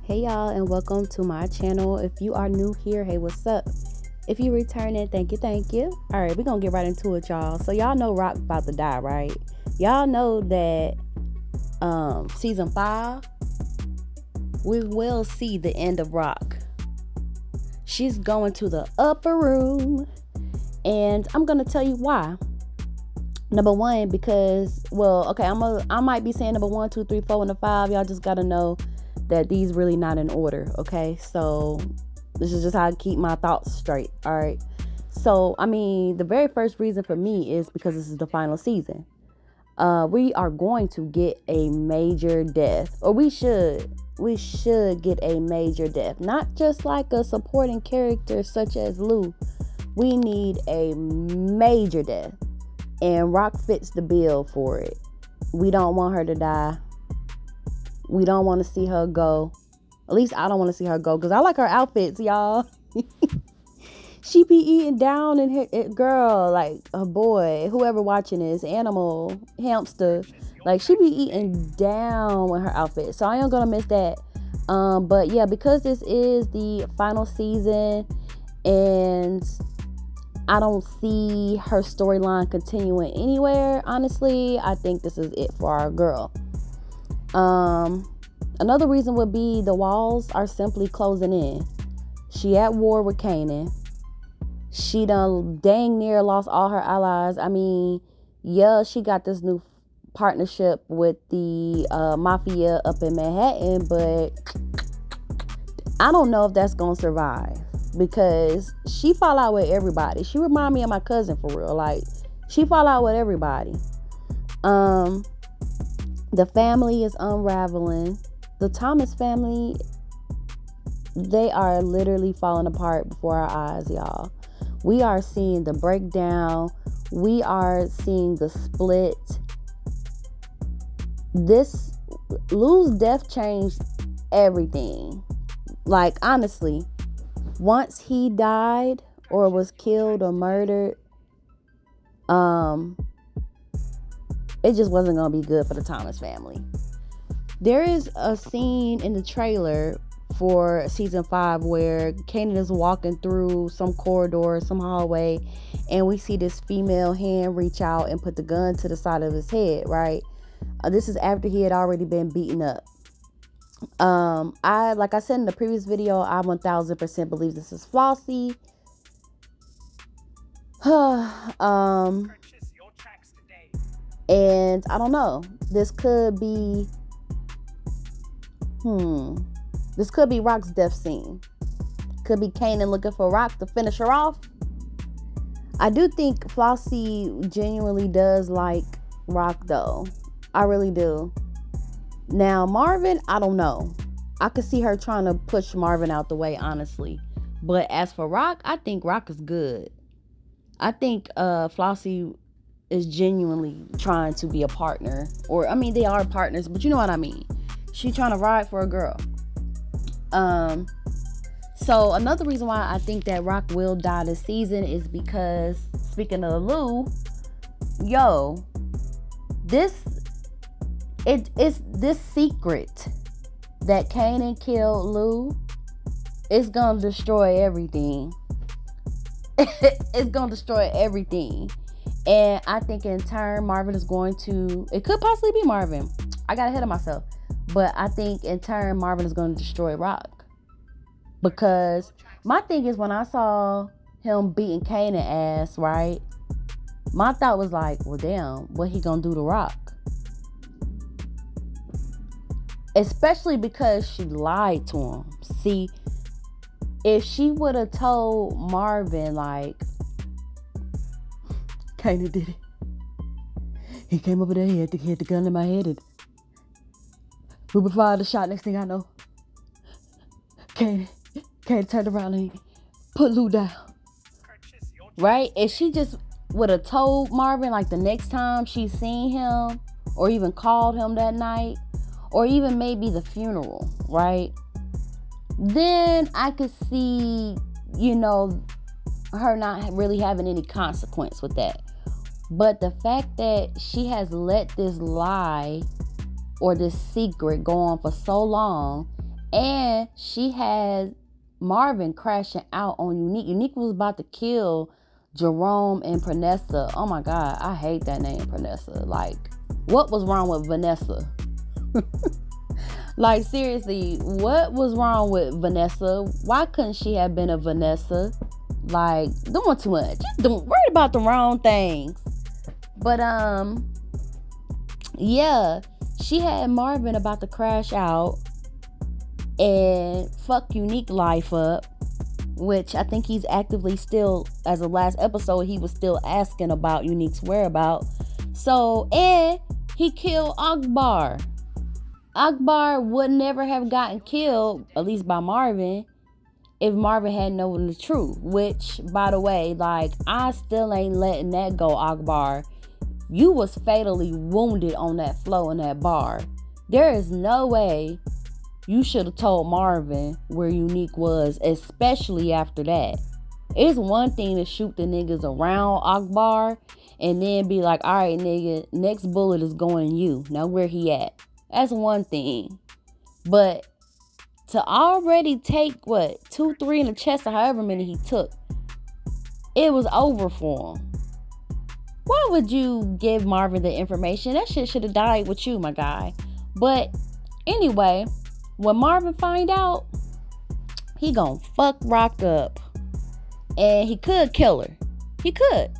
Hey y'all, and welcome to my channel. If you are new here, hey, what's up? If you returning, thank you. All right, we're gonna get right into it, y'all. So y'all know Rock about to die, right? Y'all know that season 5 we will see the end of Rock. She's going to the upper room, and I'm gonna tell you why. Number one, because I might be saying number 1, 2, 3, 4, and 5. Y'all just gotta know that these really not in order. Okay, so this is just how I keep my thoughts straight. All right. So the very first reason for me is because this is the final season. We are going to get a major death, or we should get a major death, not just like a supporting character such as Lou. We need a major death, and Rock fits the bill for it. We don't want her to die. We don't want to see her go. At least I don't want to see her go, because I like her outfits, y'all. She be eating down in her girl, like a boy, whoever watching this, animal, hamster, like she be eating down with her outfit. So I am gonna miss that. But yeah, because this is the final season and I don't see her storyline continuing anywhere, honestly, I think this is it for our girl. Another reason would be the walls are simply closing in. She at war with Kanan. She done dang near lost all her allies. She got this new partnership with the mafia up in Manhattan, but I don't know if that's gonna survive, because she fall out with everybody. She remind me of my cousin, for real. Like, she fall out with everybody. The family is unraveling. The Thomas family, they are literally falling apart before our eyes, y'all. We are seeing the breakdown. We are seeing the split. Lou's death changed everything. Like, honestly, once he died or was killed or murdered, it just wasn't going to be good for the Thomas family. There is a scene in the trailer for season 5 where Kanan is walking through some corridor, some hallway, and we see this female hand reach out and put the gun to the side of his head, right? This is after he had already been beaten up. Like I said in the previous video, I 1000% believe this is Flossy. And I don't know. This could be Rock's death scene. Could be Kanan looking for Rock to finish her off. I do think Flossy genuinely does like Rock, though. I really do. Now, Marvin, I don't know. I could see her trying to push Marvin out the way, honestly. But as for Rock, I think Rock is good. I think Flossy is genuinely trying to be a partner. Or, they are partners, but you know what I mean. She trying to ride for a girl. So another reason why I think that Rock will die this season is because, speaking of Lou, this secret that Kanan killed Lou is gonna destroy everything. It's gonna destroy everything. And I think in turn, Marvin is going to, it could possibly be Marvin. I got ahead of myself. But I think in turn, Marvin is going to destroy Rock. Because my thing is, when I saw him beating Kanan ass, right? My thought was like, well, damn, what he going to do to Rock? Especially because she lied to him. See, if she would have told Marvin, like, Kanan did it. He came over there, he had the gun in my head, and we fired a shot. Next thing I know, Kanan turned around and put Lou down. Right? If she just would have told Marvin, like, the next time she seen him, or even called him that night, or even maybe the funeral, right? Then I could see, her not really having any consequence with that. But the fact that she has let this lie or this secret go on for so long, And she had Marvin crashing out on Unique. Unique was about to kill Jerome and Vanessa. Oh my God, I hate that name, Vanessa. Like, what was wrong with Vanessa? Like, seriously, what was wrong with Vanessa? Why couldn't she have been a Vanessa? Like, doing too much. Just worried about the wrong things. But, yeah, she had Marvin about to crash out and fuck Unique life up, which I think he's actively still, as of last episode, he was still asking about Unique's whereabouts. So, and he killed Akbar. Akbar would never have gotten killed, at least by Marvin, if Marvin had known the truth. Which, by the way, like, I still ain't letting that go, Akbar. You was fatally wounded on that floor in that bar. There is no way you should have told Marvin where Unique was, especially after that. It's one thing to shoot the niggas around Akbar and then be like, all right, nigga, next bullet is going in you. Now where he at? That's one thing. But to already take, 2, 3 in the chest or however many he took, it was over for him. Why would you give Marvin the information? That shit should have died with you, my guy. But anyway, when Marvin find out, he gonna fuck Rock up. And he could kill her. He could.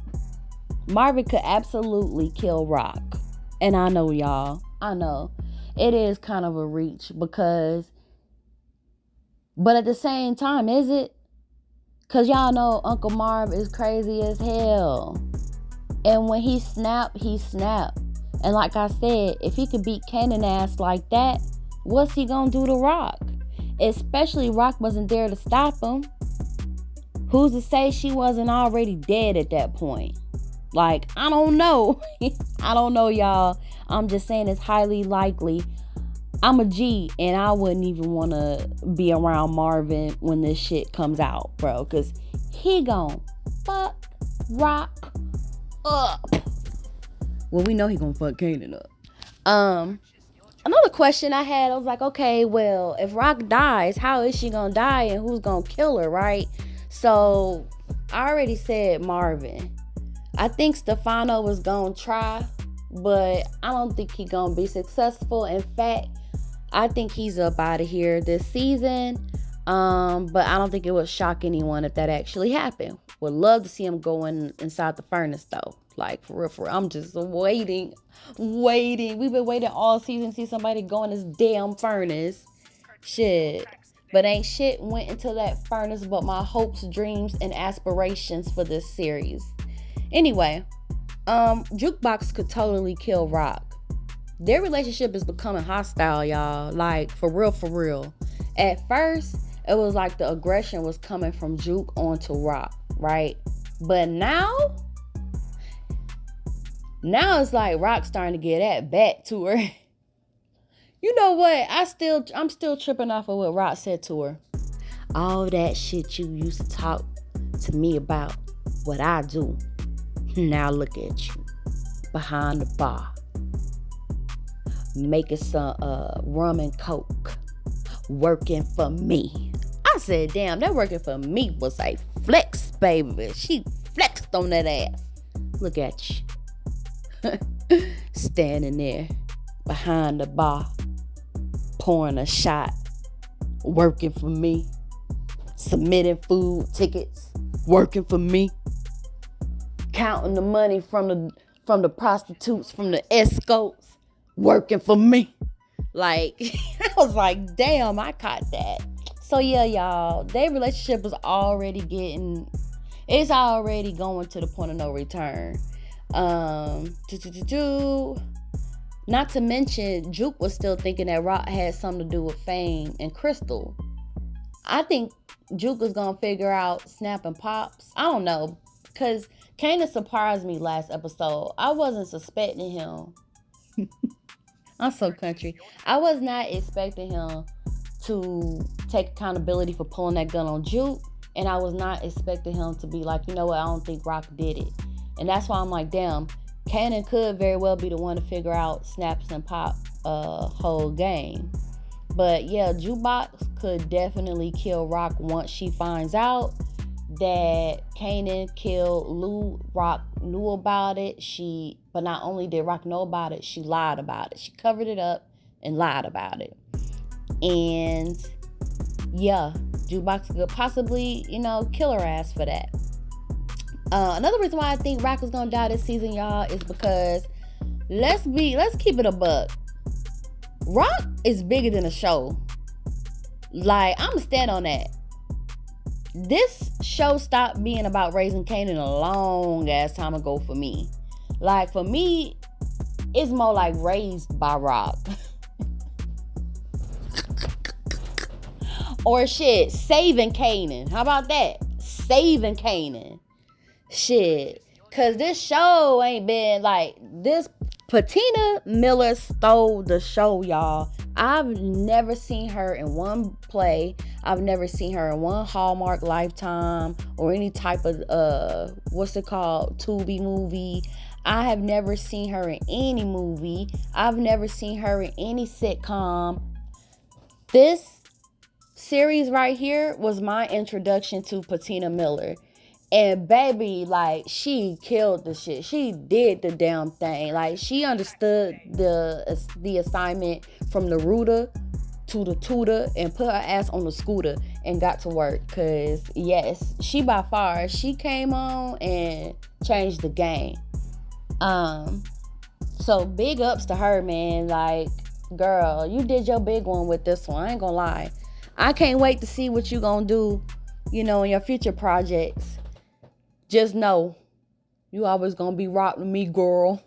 Marvin could absolutely kill Rock. And I know, y'all. I know. It is kind of a reach because... But at the same time, is it? Because y'all know Uncle Marv is crazy as hell. And when he snapped, he snapped. And like I said, if he could beat Kanan ass like that, what's he gonna do to Rock? Especially Rock wasn't there to stop him. Who's to say she wasn't already dead at that point? Like, I don't know. I don't know, y'all. I'm just saying it's highly likely. I'm a G, and I wouldn't even want to be around Marvin when this shit comes out, bro. Because he gon' fuck Rock up. Well, we know he gonna fuck Kanan up. Another question I had, I was like, okay, well, if Rock dies, how is she gonna die and who's gonna kill her, right? So, I already said Marvin. I think Stefano was gonna try, but I don't think he gonna be successful. In fact, I think he's up out of here this season. But I don't think it would shock anyone if that actually happened. Would love to see him going inside the furnace though. Like, for real. I'm just waiting. We've been waiting all season to see somebody go in this damn furnace. Shit. But ain't shit went into that furnace but my hopes, dreams, and aspirations for this series. Anyway, Jukebox could totally kill Rock. Their relationship is becoming hostile, y'all. Like, for real. At first, it was like the aggression was coming from Juke onto Rock, right? But now it's like Rock starting to get that back to her. You know what? I'm still tripping off of what Rock said to her. All that shit you used to talk to me about what I do. Now look at you. Behind the bar. Making some rum and coke. Working for me. I said, damn, that working for me was a flex, baby. She flexed on that ass. Look at you. Standing there behind the bar. Pouring a shot. Working for me. Submitting food tickets. Working for me. Counting the money from the prostitutes, from the escorts. Working for me. Like, I was like, damn, I caught that. So yeah, y'all, their relationship was already it's already going to the point of no return. Not to mention, Juke was still thinking that Rock had something to do with Fame and Crystal. I think Juke is gonna figure out Snap and Pops. I don't know, because Kanan surprised me last episode. I wasn't suspecting him. I'm so country. I was not expecting him to take accountability for pulling that gun on Juke. And I was not expecting him to be like, you know what, I don't think Rock did it. And that's why I'm like, damn, Kanan could very well be the one to figure out Snaps and Pop whole game. But yeah, Jukebox could definitely kill Rock once she finds out that Kanan killed Lou. Rock knew about it. But not only did Rock know about it, she lied about it. She covered it up and lied about it. And yeah, Jukebox could possibly, kill her ass for that. Another reason why I think Rock is gonna die this season, y'all, is because let's keep it a buck. Rock is bigger than a show. Like, I'm gonna stand on that. This show stopped being about raising Kanan a long ass time ago for me. Like, for me, it's more like Raised by Rock. Or shit, Saving Kanan. How about that? Saving Kanan. Shit. Cause this show ain't been like this. Patina Miller stole the show, y'all. I've never seen her in one play. I've never seen her in one Hallmark Lifetime or any type of Tubi movie. I have never seen her in any movie. I've never seen her in any sitcom. This series right here was my introduction to Patina Miller. And baby, like, she killed the shit. She did the damn thing. Like, she understood the assignment from the rooter to the tutor and put her ass on the scooter and got to work. Cause yes, she by far, she came on and changed the game. So big ups to her, man. Like, girl, you did your big one with this one. I ain't gonna lie. I can't wait to see what you gonna do, in your future projects. Just know, you always gonna be Rock with me, girl.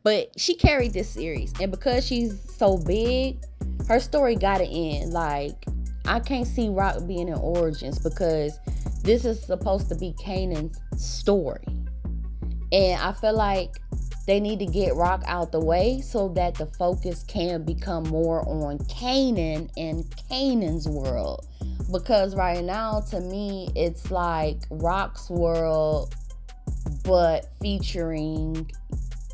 But she carried this series. And because she's so big, her story gotta end. Like, I can't see Rock being in Origins because this is supposed to be Kanan's story. And I feel like they need to get Rock out the way so that the focus can become more on Kanan and Kanan's world. Because right now, to me, it's like Rock's world, but featuring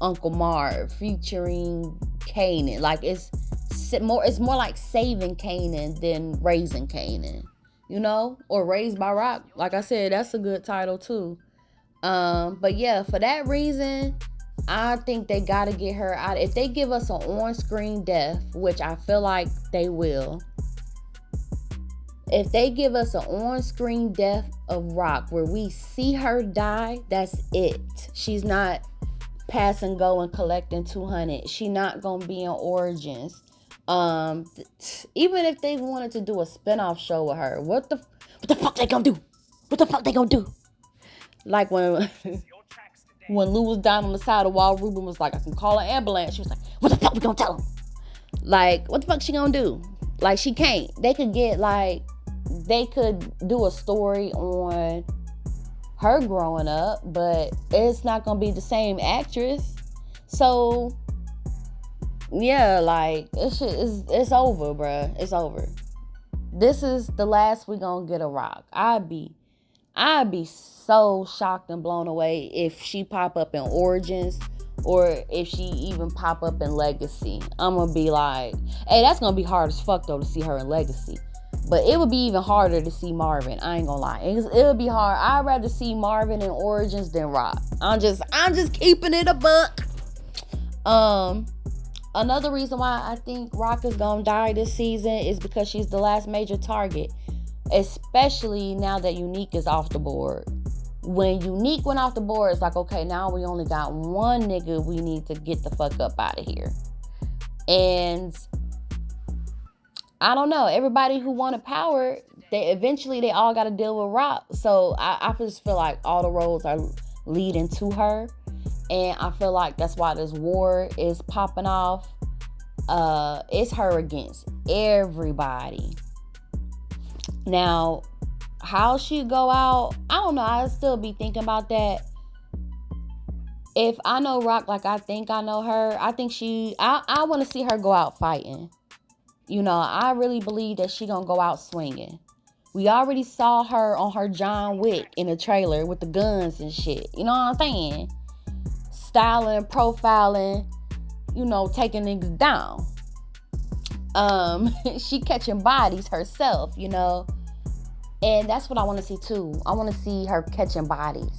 Uncle Marv, featuring Kanan. Like, it's more like Saving Kanan than Raising Kanan, or Raised by Rock. Like I said, that's a good title too. But yeah, for that reason, I think they gotta get her out. If they give us an on-screen death, which I feel like they will. If they give us an on-screen death of Rock where we see her die, that's it. She's not pass and go and collecting 200. She not gonna be in Origins. Even if they wanted to do a spinoff show with her, what the fuck they gonna do? What the fuck they gonna do? Like when Lou was down on the side of the wall, Ruben was like, I can call an ambulance. She was like, what the fuck we gonna tell him? Like, what the fuck she gonna do? Like, she can't. They could do a story on her growing up, but it's not gonna be the same actress. So yeah, like, it's over, bruh. It's over. This is the last we gonna get a Rock. I'd be so shocked and blown away if she pop up in Origins or if she even pop up in Legacy. I'm gonna be like, hey, that's gonna be hard as fuck though to see her in Legacy. But it would be even harder to see Marvin. I ain't gonna lie. It would be hard. I'd rather see Marvin in Origins than Rock. I'm just keeping it a buck. Another reason why I think Rock is gonna die this season is because she's the last major target. Especially now that Unique is off the board. When Unique went off the board, it's like, okay, now we only got one nigga we need to get the fuck up out of here. And I don't know. Everybody who wanted power, they all got to deal with Rock. So I just feel like all the roads are leading to her. And I feel like that's why this war is popping off. It's her against everybody. Now, how she go out, I don't know. I still be thinking about that. If I know Rock like I think I know her, I think I want to see her go out fighting. I really believe that she gonna go out swinging. We already saw her on her John Wick in the trailer with the guns and shit. You know what I'm saying? Styling, profiling, taking niggas down. She catching bodies herself, you know. And that's what I want to see too. I want to see her catching bodies.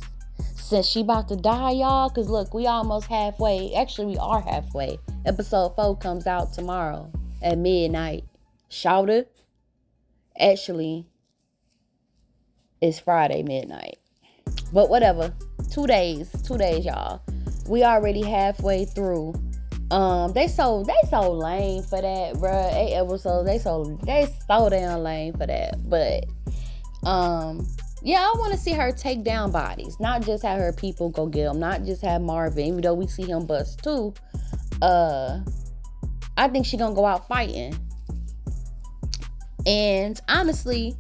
Since she about to die, y'all, because look, we almost halfway. Actually, we are halfway. Episode 4 comes out tomorrow at midnight. Shout it. Actually, it's Friday midnight. But whatever. 2 days, y'all. We already halfway through. They so lame for that, bruh. 8 episodes. They so damn lame for that. But yeah, I want to see her take down bodies, not just have her people go get them, not just have Marvin, even though we see him bust too. I think she gonna go out fighting, and honestly,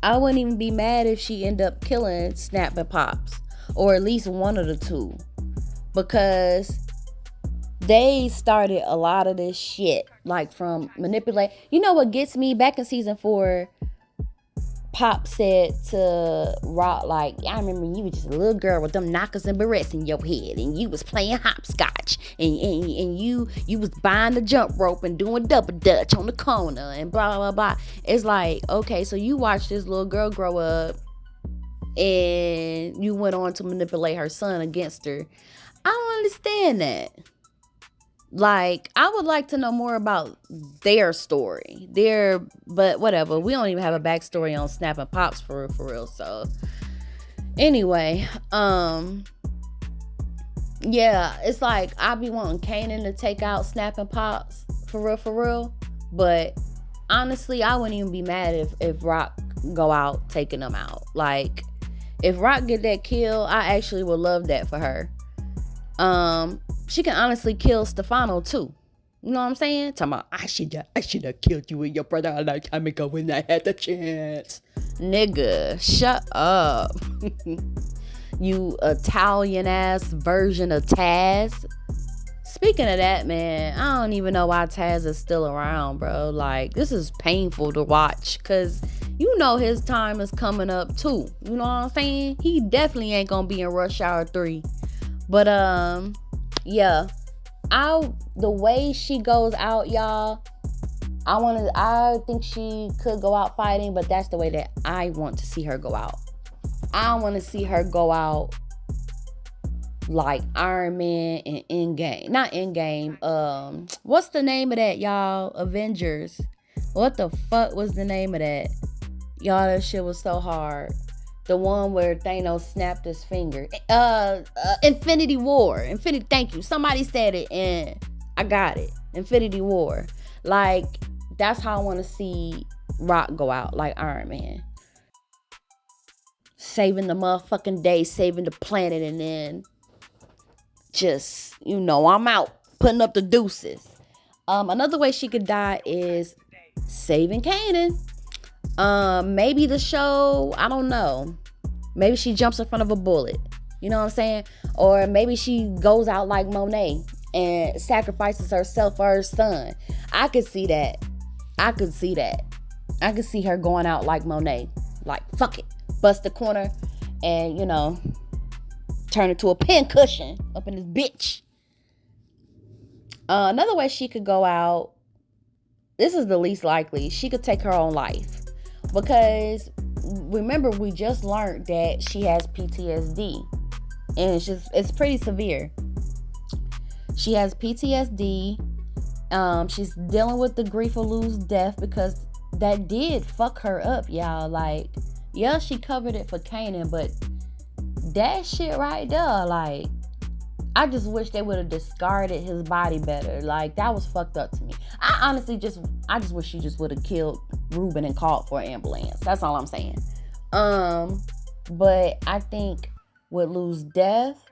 I wouldn't even be mad if she end up killing Snap and Pops, or at least one of the two, because they started a lot of this shit, like from manipulate. You know what gets me? Back in season 4, Pop said to Rock, like, I remember when you were just a little girl with them knockers and barrettes in your head, and you was playing hopscotch, and you was buying the jump rope and doing double dutch on the corner and blah blah blah. It's like, okay, so you watched this little girl grow up, and you went on to manipulate her son against her. I don't understand that. Like, I would like to know more about their story. But whatever. We don't even have a backstory on Snap and Pops for real. So anyway, yeah, it's like I be wanting Kanan to take out Snap and Pops for real. But honestly, I wouldn't even be mad if Rock go out taking them out. Like, if Rock get that kill, I actually would love that for her. She can honestly kill Stefano too. You know what I'm saying? Talking about, I should have killed you and your brother a long time ago when I had the chance. Nigga, shut up. You Italian ass version of Taz. Speaking of that, man, I don't even know why Taz is still around, bro. Like, this is painful to watch, because you know his time is coming up too. You know what I'm saying? He definitely ain't gonna be in Rush Hour 3. But yeah, the way she goes out, y'all, I think she could go out fighting, but that's the way that I want to see her go out. I want to see her go out like Iron Man and Endgame. Not Endgame. What's the name of that, y'all? Avengers. What the fuck was the name of that? Y'all, that shit was so hard. The one where Thanos snapped his finger. Infinity War. Thank you. Somebody said it and I got it. Infinity War. Like, that's how I want to see Rock go out, like Iron Man. Saving the motherfucking day, saving the planet, and then just, I'm out. Putting up the deuces. Another way she could die is saving Kanan. Maybe the show, I don't know. Maybe she jumps in front of a bullet. You know what I'm saying? Or maybe she goes out like Monet and sacrifices herself for her son. I could see that. I could see her going out like Monet. Like, fuck it. Bust the corner and, turn it to a pincushion up in this bitch. Another way she could go out, this is the least likely. She could take her own life. Because remember, we just learned that she has PTSD, and it's pretty severe. She has PTSD. She's dealing with the grief of losing death, because that did fuck her up, y'all. Like, yeah, she covered it for Kanan, but that shit right there, like, I just wish they would have discarded his body better. Like, that was fucked up to me. I just wish she just would have killed Ruben and called for an ambulance. That's all I'm saying. But I think with Lou's death,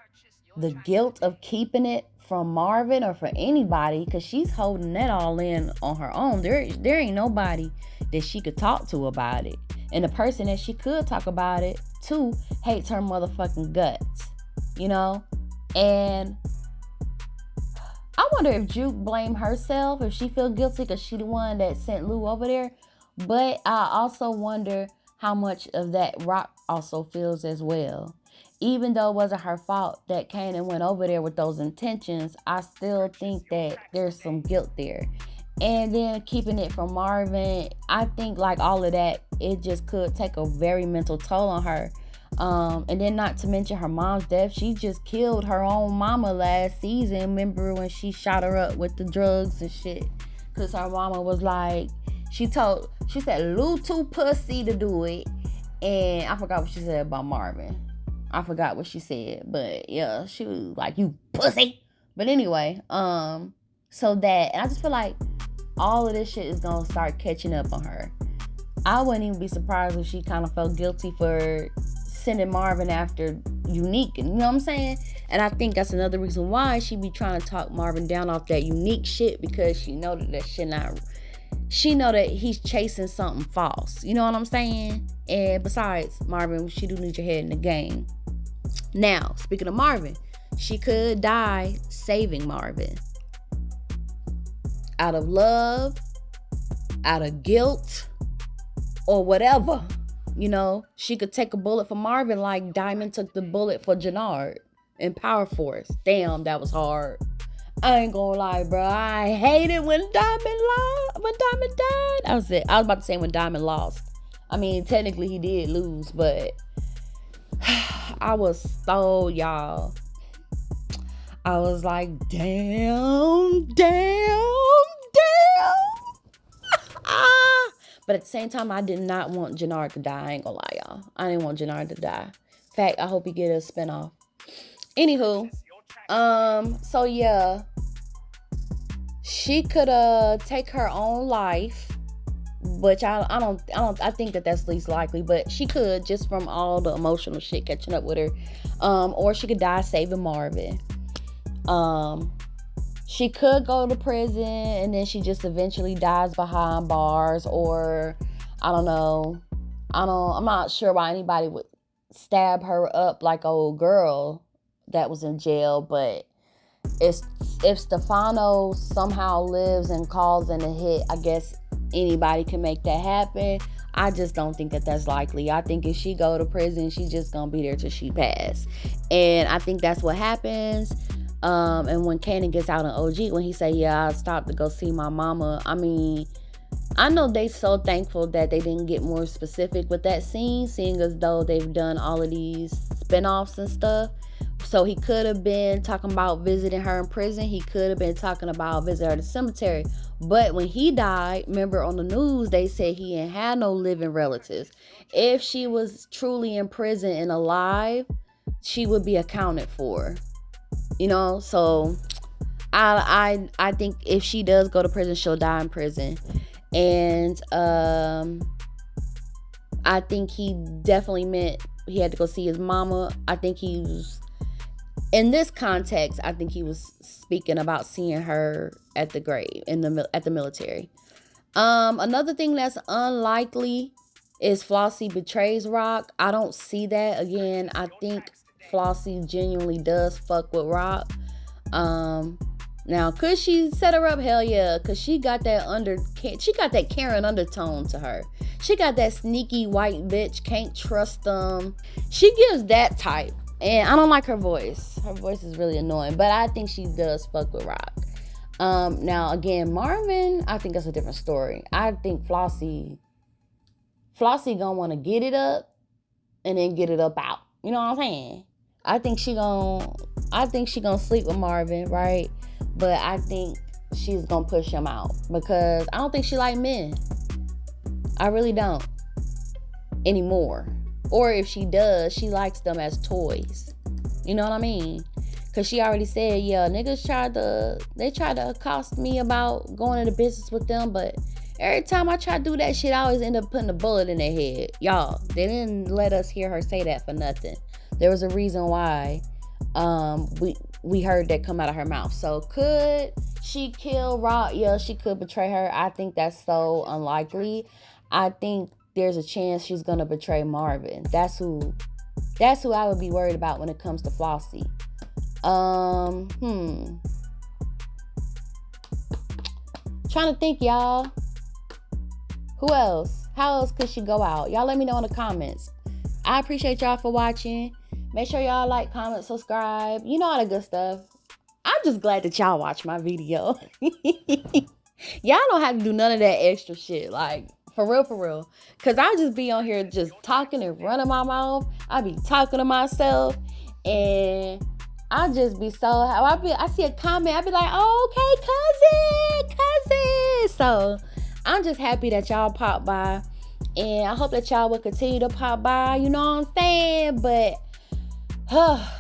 the guilt of keeping it from Marvin or for anybody, because she's holding that all in on her own. There ain't nobody that she could talk to about it. And the person that she could talk about it to hates her motherfucking guts. And I wonder if Juke blamed herself, if she feel guilty because she the one that sent Lou over there. But I also wonder how much of that Rock also feels as well. Even though it wasn't her fault that Kanan went over there with those intentions, I still think that there's some guilt there. and then keeping it from Marvin, I think like all of that, it just could take a very mental toll on her. And then not to mention her mom's death. She just killed her own mama last season. Remember when she shot her up with the drugs and shit? Cause her mama was like, she said Lou too pussy to do it. And I forgot what she said about Marvin. I forgot what she said, but yeah, she was like, you pussy. But anyway, so that, and I just feel like all of this shit is gonna start catching up on her. I wouldn't even be surprised if she kind of felt guilty for sending Marvin after Unique, you know what I'm saying? And I think that's another reason why she be trying to talk Marvin down off that Unique shit, because she know that shit not, she know that he's chasing something false, you know what I'm saying? And besides, Marvin, she do need your head in the game. Now, speaking of Marvin, she could die saving Marvin. Out of love, out of guilt, or whatever. You know, she could take a bullet for Marvin like Diamond took the bullet for Jannard in Power Force. Damn, that was hard. I ain't gonna lie, bro. I hated when Diamond died. I was about to say when Diamond lost. I mean, technically he did lose, but I was so, y'all. I was like, damn. But at the same time, I did not want Jannard to die. I ain't gonna lie, y'all. I didn't want Jannard to die. In fact, I hope he get a spinoff. Anywho, so yeah, she could take her own life, which I think that that's least likely, but she could, just from all the emotional shit catching up with her, or she could die saving Marvin. She could go to prison and then she just eventually dies behind bars, or I'm not sure why anybody would stab her up like an old girl that was in jail, but if Stefano somehow lives and calls in a hit, I guess anybody can make that happen. I just don't think that that's likely. I think if she go to prison, she's just gonna be there till she pass, and I think that's what happens. And when Kanan gets out in OG, when he say, yeah, I stopped to go see my mama, I mean, I know they so thankful that they didn't get more specific with that scene, seeing as though they've done all of these spinoffs and stuff. So he could have been talking about visiting her in prison. He could have been talking about visiting her at the cemetery. But when he died, remember on the news, they said he ain't had no living relatives. If she was truly in prison and alive, she would be accounted for. You know, so I think if she does go to prison, she'll die in prison. And I think he definitely meant he had to go see his mama. I think he was, in this context, I think he was speaking about seeing her at the grave at the military. Another thing that's unlikely is Flossy betrays Rock. I don't see that. Again, I think Flossy genuinely does fuck with Rock. Now, could she set her up? Hell yeah, cause she got that Karen undertone to her. She got that sneaky white bitch, can't trust them. She gives that type, and I don't like her voice. Her voice is really annoying, but I think she does fuck with Rock. Now again, Marvin, I think that's a different story. I think Flossy gonna want to get it up and then get it up out. You know what I'm saying? I think she gonna sleep with Marvin, right? But I think she's gonna push him out because I don't think she like men. I really don't anymore. Or if she does, she likes them as toys. You know what I mean? Cause she already said, yeah, niggas tried to accost me about going into business with them, but every time I try to do that shit, I always end up putting a bullet in their head. Y'all, they didn't let us hear her say that for nothing. There was a reason why we heard that come out of her mouth. So could she kill Rock? Yeah, she could betray her. I think that's so unlikely. I think there's a chance she's gonna betray Marvin. That's who I would be worried about when it comes to Flossy. Trying to think, y'all. Who else? How else could she go out? Y'all let me know in the comments. I appreciate y'all for watching. Make sure y'all like, comment, subscribe. You know all the good stuff. I'm just glad that y'all watched my video. Y'all don't have to do none of that extra shit. Like, for real, for real. Cause I just be on here just talking and running my mouth. I be talking to myself. And I just be so I see a comment, I be like, oh, okay, cousin. So I'm just happy that y'all pop by. And I hope that y'all will continue to pop by. You know what I'm saying? But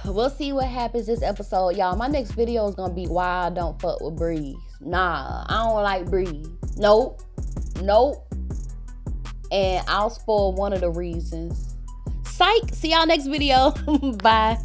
we'll see what happens this episode, y'all. My next video is gonna be why I don't fuck with Breeze. Nah, I don't like Breeze. Nope. And I'll spoil one of the reasons. Psych. See y'all next video. Bye.